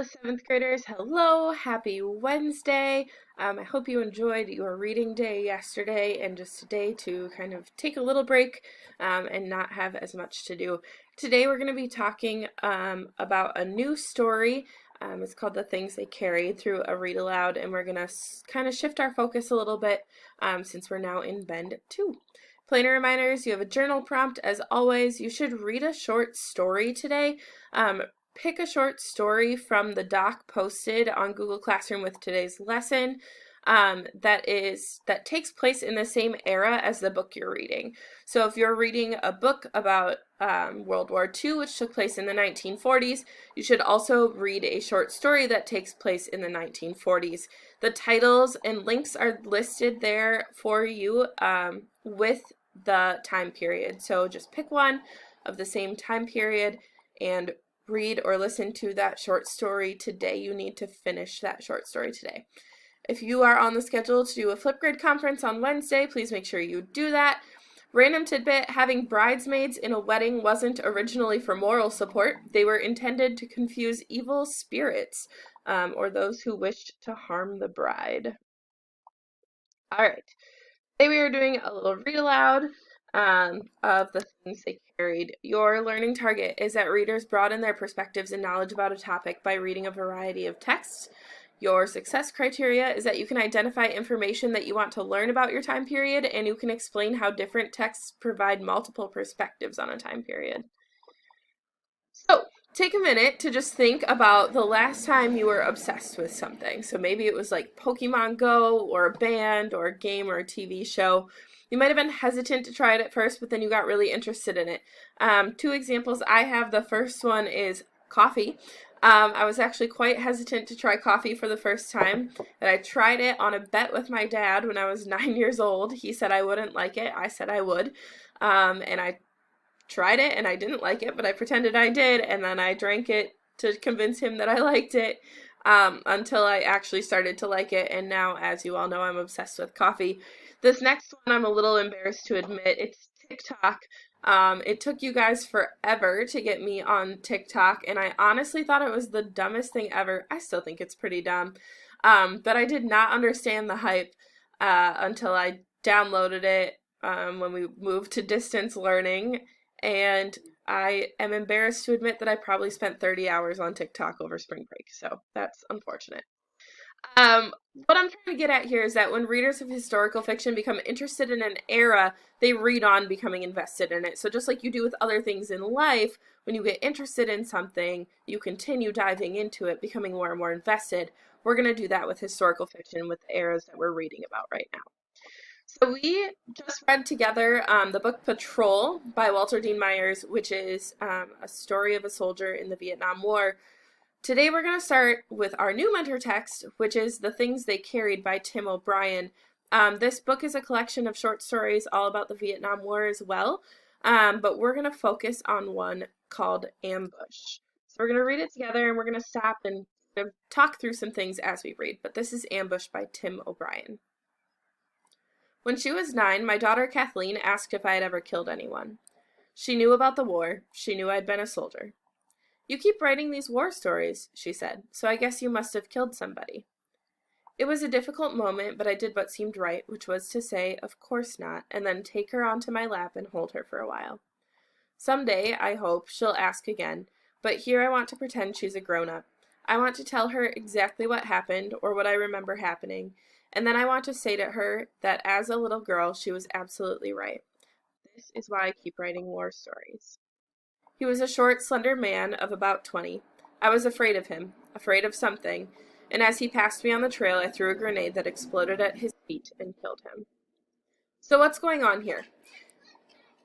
Seventh graders, hello, happy Wednesday. I hope you enjoyed your reading day yesterday and just today to kind of take a little break and not have as much to do. Today we're going to be talking about a new story. It's called The Things They Carried through a read aloud, and we're going to kind of shift our focus a little bit since we're now in Bend 2. Planner reminders, you have a journal prompt as always. You should read a short story today. Pick a short story from the doc posted on Google Classroom with today's lesson that takes place in the same era as the book you're reading. So if you're reading a book about World War II, which took place in the 1940s, you should also read a short story that takes place in the 1940s. The titles and links are listed there for you with the time period. So just pick one of the same time period and read or listen to that short story today. You need to finish that short story today. If you are on the schedule to do a Flipgrid conference on Wednesday, please make sure you do that. Random tidbit, having bridesmaids in a wedding wasn't originally for moral support. They were intended to confuse evil spirits or those who wished to harm the bride. All right. Today we are doing a little read aloud of the things they carried. Your learning target is that readers broaden their perspectives and knowledge about a topic by reading a variety of texts. Your success criteria is that you can identify information that you want to learn about your time period, and you can explain how different texts provide multiple perspectives on a time period. So, take a minute to just think about the last time you were obsessed with something. So maybe it was like Pokemon Go or a band or a game or a TV show. You might have been hesitant to try it at first, but then you got really interested in it. Two examples I have. The first one is coffee. I was actually quite hesitant to try coffee for the first time, and I tried it on a bet with my dad when I was 9 years old. He said I wouldn't like it. I said I would. And I tried it and I didn't like it, but I pretended I did, and then I drank it to convince him that I liked it until I actually started to like it, and now, as you all know, I'm obsessed with coffee. This next one I'm a little embarrassed to admit. It's TikTok. It took you guys forever to get me on TikTok, and I honestly thought it was the dumbest thing ever. I still think it's pretty dumb. But I did not understand the hype until I downloaded it when we moved to distance learning, and I am embarrassed to admit that I probably spent 30 hours on TikTok over spring break, so that's unfortunate. What I'm trying to get at here is that when readers of historical fiction become interested in an era, they read on becoming invested in it. So just like you do with other things in life, when you get interested in something, you continue diving into it, becoming more and more invested. We're going to do that with historical fiction with the eras that we're reading about right now. So we just read together the book Patrol by Walter Dean Myers, which is a story of a soldier in the Vietnam War. Today we're going to start with our new mentor text, which is The Things They Carried by Tim O'Brien. This book is a collection of short stories all about the Vietnam War as well, but we're going to focus on one called Ambush. So we're going to read it together, and we're going to stop and talk through some things as we read, but this is Ambush by Tim O'Brien. When she was 9, my daughter Kathleen asked if I had ever killed anyone. She knew about the war. She knew I'd been a soldier. You keep writing these war stories, she said, so I guess you must have killed somebody. It was a difficult moment, but I did what seemed right, which was to say, of course not, and then take her onto my lap and hold her for a while. Some day, I hope, she'll ask again, but here I want to pretend she's a grown-up. I want to tell her exactly what happened, or what I remember happening, and then I want to say to her that as a little girl, she was absolutely right. This is why I keep writing war stories. He was a short, slender man of about 20. I was afraid of him, afraid of something, and as he passed me on the trail, I threw a grenade that exploded at his feet and killed him. So what's going on here?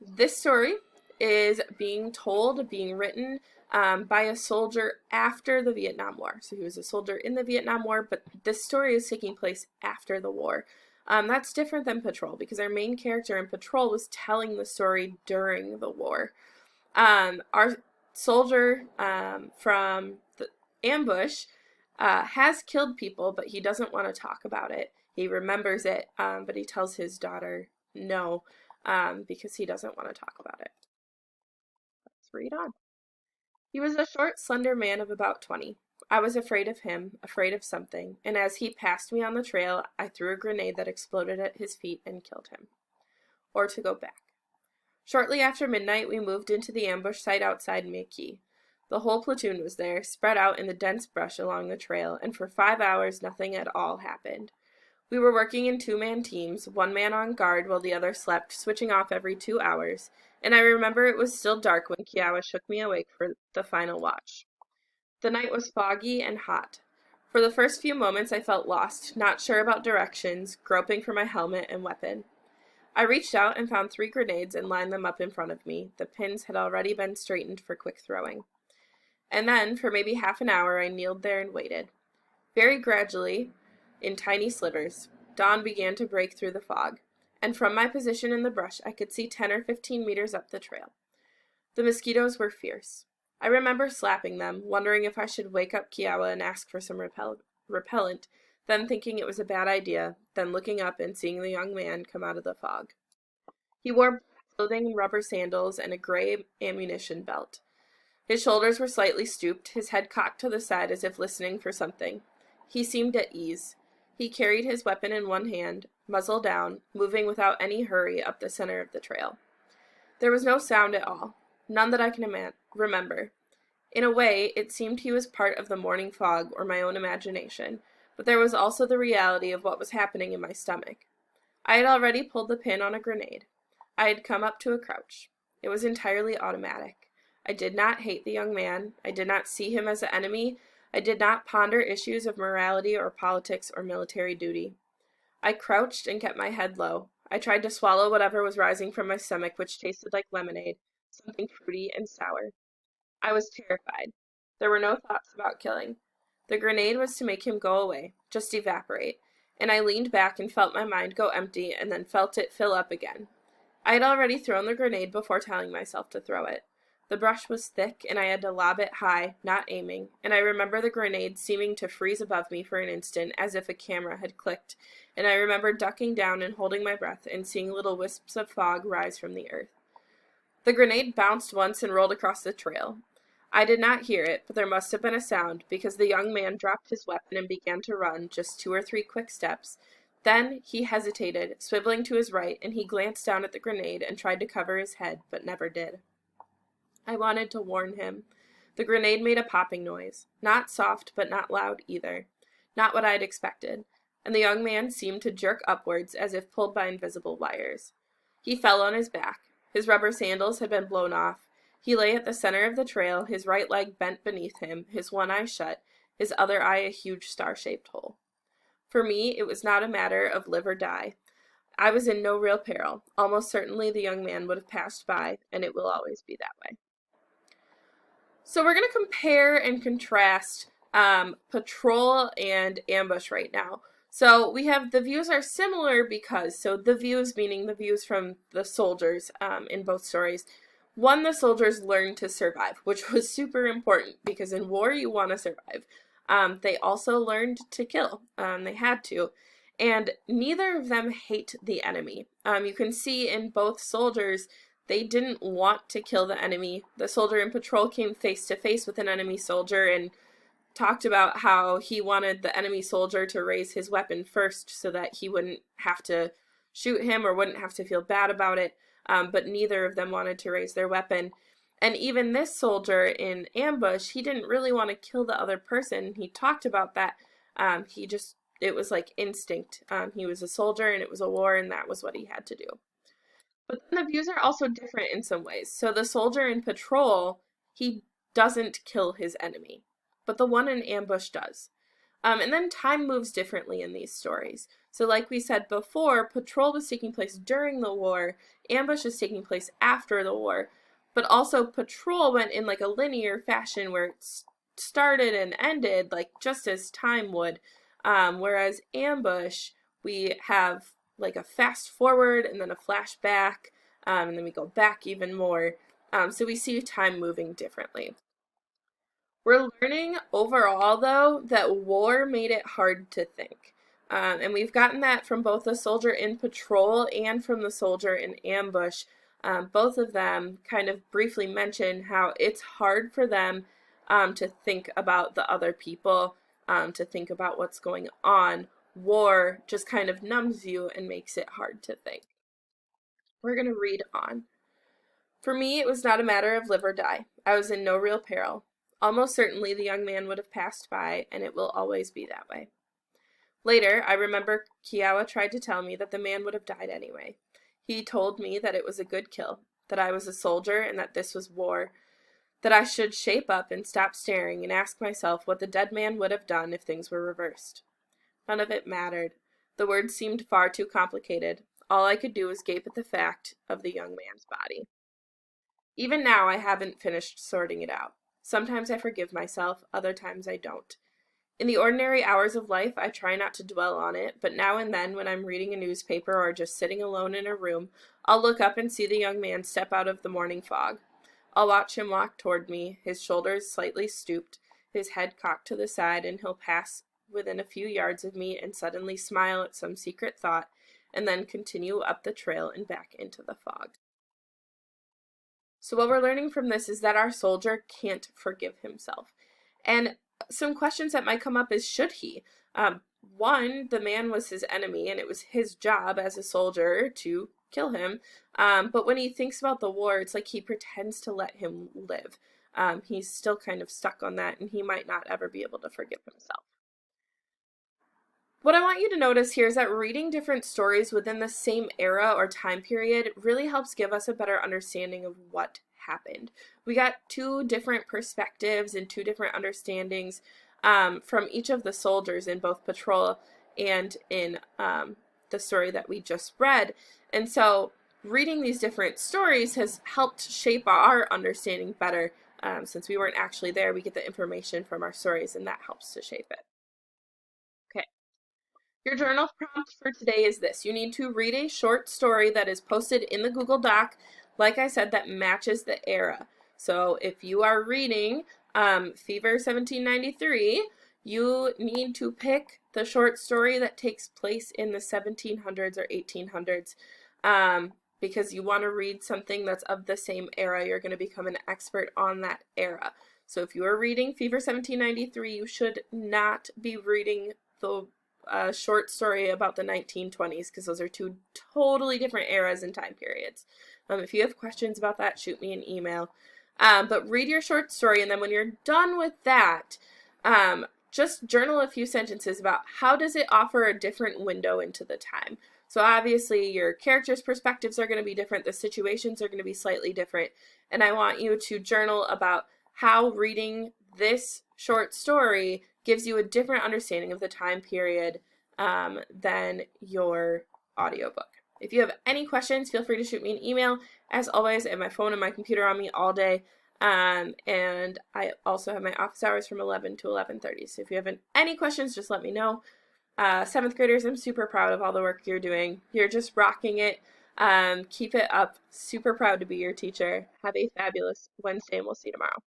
This story is being told, being written by a soldier after the Vietnam War. So he was a soldier in the Vietnam War, but this story is taking place after the war. That's different than Patrol, because our main character in Patrol was telling the story during the war. Our soldier from the ambush has killed people, but he doesn't want to talk about it. He remembers it, but he tells his daughter no, because he doesn't want to talk about it. Let's read on. He was a short, slender man of about 20. I was afraid of him, afraid of something, and as he passed me on the trail, I threw a grenade that exploded at his feet and killed him. Or to go back. Shortly after midnight, we moved into the ambush site outside Maki. The whole platoon was there, spread out in the dense brush along the trail, and for 5 hours nothing at all happened. We were working in 2-man teams, one man on guard while the other slept, switching off every 2 hours, and I remember it was still dark when Kiawa shook me awake for the final watch. The night was foggy and hot. For the first few moments I felt lost, not sure about directions, groping for my helmet and weapon. I reached out and found 3 grenades and lined them up in front of me. The pins had already been straightened for quick throwing. And then, for maybe half an hour, I kneeled there and waited. Very gradually, in tiny slivers, dawn began to break through the fog, and from my position in the brush I could see 10 or 15 meters up the trail. The mosquitoes were fierce. I remember slapping them, wondering if I should wake up Kiawa and ask for some repellent, then thinking it was a bad idea, then looking up and seeing the young man come out of the fog. He wore black clothing, rubber sandals, and a gray ammunition belt. His shoulders were slightly stooped, his head cocked to the side as if listening for something. He seemed at ease. He carried his weapon in one hand, muzzle down, moving without any hurry up the center of the trail. There was no sound at all, none that I can remember. In a way, it seemed he was part of the morning fog or my own imagination, but there was also the reality of what was happening in my stomach. I had already pulled the pin on a grenade. I had come up to a crouch. It was entirely automatic. I did not hate the young man. I did not see him as an enemy. I did not ponder issues of morality or politics or military duty. I crouched and kept my head low. I tried to swallow whatever was rising from my stomach, which tasted like lemonade, something fruity and sour. I was terrified. There were no thoughts about killing. The grenade was to make him go away, just evaporate, and I leaned back and felt my mind go empty and then felt it fill up again. I had already thrown the grenade before telling myself to throw it. The brush was thick, and I had to lob it high, not aiming, and I remember the grenade seeming to freeze above me for an instant as if a camera had clicked, and I remember ducking down and holding my breath and seeing little wisps of fog rise from the earth. The grenade bounced once and rolled across the trail. I did not hear it, but there must have been a sound, because the young man dropped his weapon and began to run, just 2 or 3 quick steps. Then he hesitated, swiveling to his right, and he glanced down at the grenade and tried to cover his head, but never did. I wanted to warn him. The grenade made a popping noise. Not soft, but not loud either. Not what I had expected. And the young man seemed to jerk upwards as if pulled by invisible wires. He fell on his back. His rubber sandals had been blown off. He lay at the center of the trail, his right leg bent beneath him, his one eye shut, his other eye a huge star-shaped hole. For me, it was not a matter of live or die. I was in no real peril. Almost certainly the young man would have passed by, and it will always be that way. So we're going to compare and contrast patrol and ambush right now. So we have the views are similar because, so the views meaning the views from the soldiers in both stories. One, the soldiers learned to survive, which was super important because in war you want to survive. They also learned to kill. They had to. And neither of them hate the enemy. You can see in both soldiers, they didn't want to kill the enemy. The soldier in patrol came face to face with an enemy soldier and talked about how he wanted the enemy soldier to raise his weapon first so that he wouldn't have to shoot him or wouldn't have to feel bad about it. But neither of them wanted to raise their weapon. And even this soldier in ambush, he didn't really want to kill the other person. He talked about that. It was like instinct. He was a soldier and it was a war and that was what he had to do. But then the views are also different in some ways. So the soldier in patrol, he doesn't kill his enemy, but the one in ambush does. And then time moves differently in these stories. So like we said before, patrol was taking place during the war, ambush is taking place after the war, but also patrol went in like a linear fashion where it started and ended like just as time would, whereas ambush, we have like a fast forward and then a flashback, and then we go back even more. So we see time moving differently. We're learning overall, though, that war made it hard to think. And we've gotten that from both the soldier in patrol and from the soldier in ambush. Both of them kind of briefly mention how it's hard for them to think about the other people, to think about what's going on. War just kind of numbs you and makes it hard to think. We're going to read on. For me, it was not a matter of live or die. I was in no real peril. Almost certainly the young man would have passed by, and it will always be that way. Later, I remember Kiawa tried to tell me that the man would have died anyway. He told me that it was a good kill, that I was a soldier and that this was war, that I should shape up and stop staring and ask myself what the dead man would have done if things were reversed. None of it mattered. The words seemed far too complicated. All I could do was gape at the fact of the young man's body. Even now, I haven't finished sorting it out. Sometimes I forgive myself, other times I don't. In the ordinary hours of life, I try not to dwell on it, but now and then, when I'm reading a newspaper or just sitting alone in a room, I'll look up and see the young man step out of the morning fog. I'll watch him walk toward me, his shoulders slightly stooped, his head cocked to the side, and he'll pass within a few yards of me and suddenly smile at some secret thought, and then continue up the trail and back into the fog. So what we're learning from this is that our soldier can't forgive himself. And some questions that might come up is, should he? One, the man was his enemy, and it was his job as a soldier to kill him. But when he thinks about the war, it's like he pretends to let him live. He's still kind of stuck on that, and he might not ever be able to forgive himself. What I want you to notice here is that reading different stories within the same era or time period really helps give us a better understanding of what happened. We got two different perspectives and two different understandings from each of the soldiers in both Patrol and in the story that we just read. And so reading these different stories has helped shape our understanding better. Since we weren't actually there, we get the information from our stories, and that helps to shape it. Okay. Your journal prompt for today is this. You need to read a short story that is posted in the Google Doc, like I said, that matches the era. So if you are reading Fever 1793, you need to pick the short story that takes place in the 1700s or 1800s because you want to read something that's of the same era. You're going to become an expert on that era. So if you are reading Fever 1793, you should not be reading the short story about the 1920s because those are two totally different eras and time periods. If you have questions about that, shoot me an email. But read your short story, and then when you're done with that, just journal a few sentences about how does it offer a different window into the time. So obviously your characters' perspectives are going to be different, the situations are going to be slightly different, and I want you to journal about how reading this short story gives you a different understanding of the time period than your audiobook. If you have any questions, feel free to shoot me an email. As always, I have my phone and my computer on me all day. And I also have my office hours from 11 to 11:30. So if you have any questions, just let me know. 7th graders, I'm super proud of all the work you're doing. You're just rocking it. Keep it up. Super proud to be your teacher. Have a fabulous Wednesday, and we'll see you tomorrow.